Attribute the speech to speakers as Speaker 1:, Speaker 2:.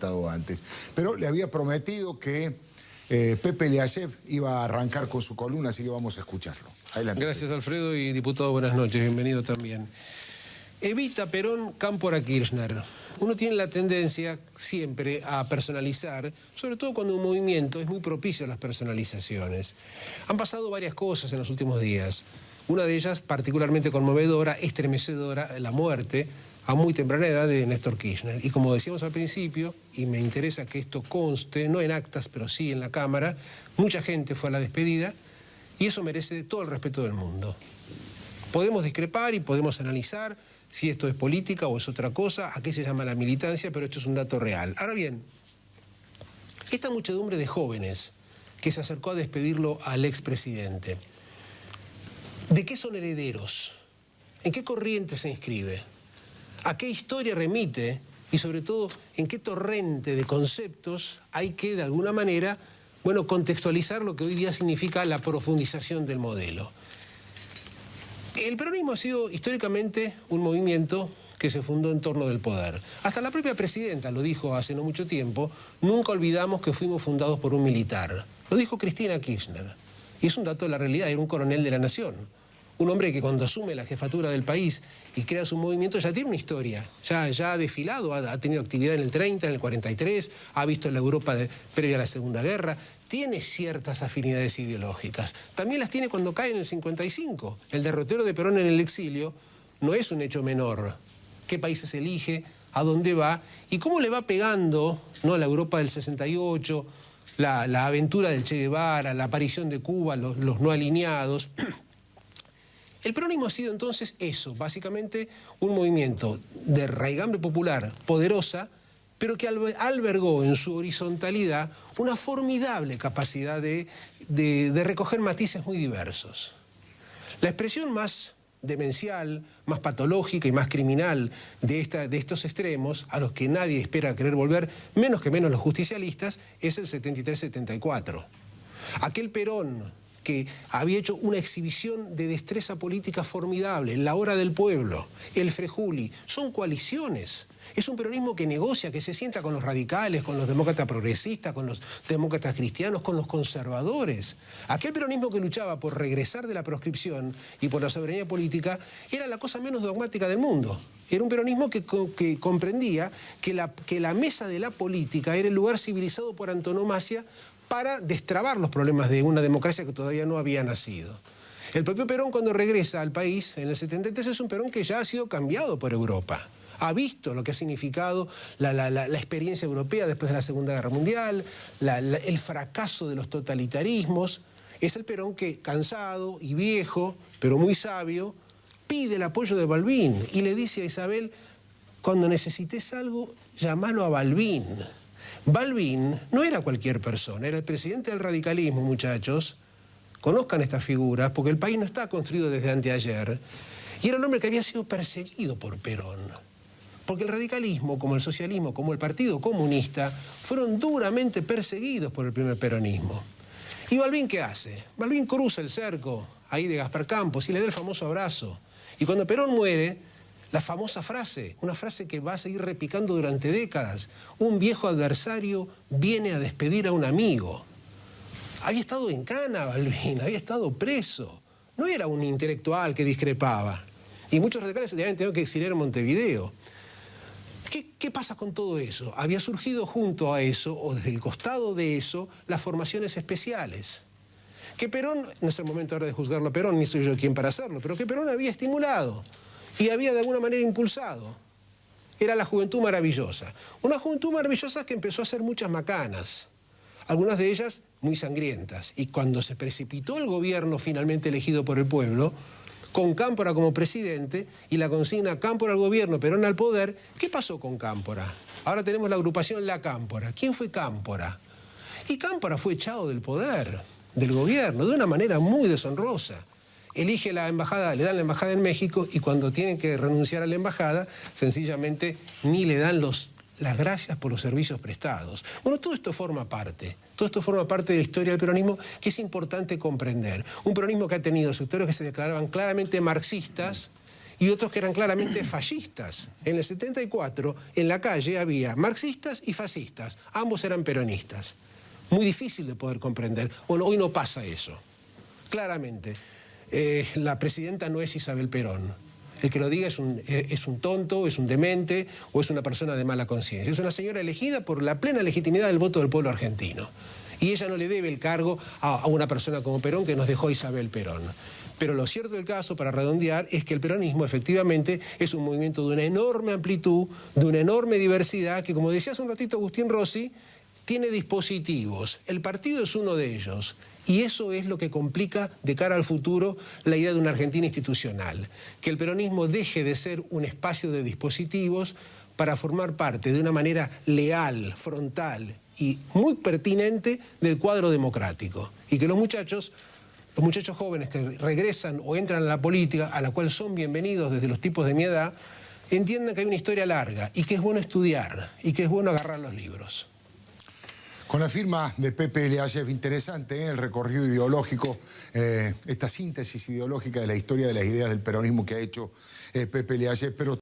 Speaker 1: comentado antes. Pero le había prometido que Pepe Eliashev iba a arrancar con su columna, así que vamos a escucharlo. Adelante.
Speaker 2: Gracias, Alfredo, y diputado, buenas noches, bienvenido también. Evita Perón, Cámpora Kirchner. Uno tiene la tendencia siempre a personalizar, sobre todo cuando un movimiento es muy propicio a las personalizaciones. Han pasado varias cosas en los últimos días. Una de ellas, particularmente conmovedora, estremecedora, la muerte a muy temprana edad de Néstor Kirchner. Y como decíamos al principio, y me interesa que esto conste, no en actas, pero sí en la Cámara, mucha gente fue a la despedida y eso merece todo el respeto del mundo. Podemos discrepar y podemos analizar si esto es política o es otra cosa, a qué se llama la militancia, pero esto es un dato real. Ahora bien, esta muchedumbre de jóvenes que se acercó a despedirlo al expresidente, ¿de qué son herederos? ¿En qué corriente se inscribe? ¿A qué historia remite? Y sobre todo, ¿en qué torrente de conceptos hay que, de alguna manera, bueno, contextualizar lo que hoy día significa la profundización del modelo? El peronismo ha sido históricamente un movimiento que se fundó en torno del poder. Hasta la propia presidenta lo dijo hace no mucho tiempo, nunca olvidamos que fuimos fundados por un militar. Lo dijo Cristina Kirchner. Y es un dato de la realidad, era un coronel de la nación. Un hombre que cuando asume la jefatura del país y crea su movimiento ya tiene una historia, ya ha desfilado, ha tenido actividad en el 30, en el 43, ha visto la Europa previa a la Segunda Guerra, tiene ciertas afinidades ideológicas. También las tiene cuando cae en el 55. El derrotero de Perón en el exilio no es un hecho menor. ¿Qué países elige? ¿A dónde va? ¿Y cómo le va pegando, ¿no?, la Europa del 68, la aventura del Che Guevara, la aparición de Cuba, los no alineados? El peronismo ha sido entonces eso, básicamente un movimiento de raigambre popular poderosa, pero que albergó en su horizontalidad una formidable capacidad de recoger matices muy diversos. La expresión más demencial, más patológica y más criminal de estos extremos, a los que nadie espera querer volver, menos los justicialistas, es el 73-74. Aquel Perón que había hecho una exhibición de destreza política formidable, la hora del pueblo, el Frejuli, son coaliciones. Es un peronismo que negocia, que se sienta con los radicales, con los demócratas progresistas, con los demócratas cristianos, con los conservadores. Aquel peronismo que luchaba por regresar de la proscripción y por la soberanía política era la cosa menos dogmática del mundo. Era un peronismo que comprendía que la mesa de la política era el lugar civilizado por antonomasia para destrabar los problemas de una democracia que todavía no había nacido. El propio Perón, cuando regresa al país en el 73, es un Perón que ya ha sido cambiado por Europa. Ha visto lo que ha significado la experiencia europea después de la Segunda Guerra Mundial, el fracaso de los totalitarismos. Es el Perón que, cansado y viejo, pero muy sabio, pide el apoyo de Balbín y le dice a Isabel, cuando necesites algo, llámalo a Balbín. Balbín no era cualquier persona, era el presidente del radicalismo, muchachos. Conozcan estas figuras, porque el país no está construido desde anteayer. Y era un hombre que había sido perseguido por Perón. Porque el radicalismo, como el socialismo, como el Partido Comunista, fueron duramente perseguidos por el primer peronismo. ¿Y Balbín qué hace? Balbín cruza el cerco ahí de Gaspar Campos y le da el famoso abrazo. Y cuando Perón muere, la famosa frase, una frase que va a seguir repicando durante décadas, un viejo adversario viene a despedir a un amigo. Había estado en cana Balbín, había estado preso. No era un intelectual que discrepaba. Y muchos radicales se habían tenido que exiliar en Montevideo. ¿Qué pasa con todo eso? Había surgido junto a eso, o desde el costado de eso, las formaciones especiales. Que Perón, no es el momento ahora de juzgarlo a Perón, ni soy yo quien para hacerlo, pero que Perón había estimulado y había de alguna manera impulsado. Era la Juventud Maravillosa. Una Juventud Maravillosa que empezó a hacer muchas macanas, algunas de ellas muy sangrientas. Y cuando se precipitó el gobierno finalmente elegido por el pueblo, con Cámpora como presidente y la consigna Cámpora al gobierno, Perón al poder, ¿qué pasó con Cámpora? Ahora tenemos la agrupación La Cámpora. ¿Quién fue Cámpora? Y Cámpora fue echado del poder, del gobierno, de una manera muy deshonrosa. Elige la embajada, le dan la embajada en México y cuando tienen que renunciar a la embajada, sencillamente ni le dan las gracias por los servicios prestados. Bueno, todo esto forma parte de la historia del peronismo que es importante comprender. Un peronismo que ha tenido sectores que se declaraban claramente marxistas y otros que eran claramente fascistas. En el 74, en la calle había marxistas y fascistas. Ambos eran peronistas. Muy difícil de poder comprender. Bueno, hoy no pasa eso. Claramente, la presidenta no es Isabel Perón. El que lo diga es un tonto, es un demente o es una persona de mala conciencia. Es una señora elegida por la plena legitimidad del voto del pueblo argentino. Y ella no le debe el cargo a una persona como Perón que nos dejó Isabel Perón. Pero lo cierto del caso, para redondear, es que el peronismo efectivamente es un movimiento de una enorme amplitud, de una enorme diversidad, que como decía hace un ratito Agustín Rossi, tiene dispositivos. El partido es uno de ellos. Y eso es lo que complica de cara al futuro la idea de una Argentina institucional. Que el peronismo deje de ser un espacio de dispositivos para formar parte de una manera leal, frontal y muy pertinente del cuadro democrático. Y que los muchachos jóvenes que regresan o entran a la política, a la cual son bienvenidos desde los tipos de mi edad, entiendan que hay una historia larga y que es bueno estudiar y que es bueno agarrar los libros.
Speaker 1: Con la firma de Pepe Eliashev, interesante el recorrido ideológico, esta síntesis ideológica de la historia de las ideas del peronismo que ha hecho Pepe Eliashev, pero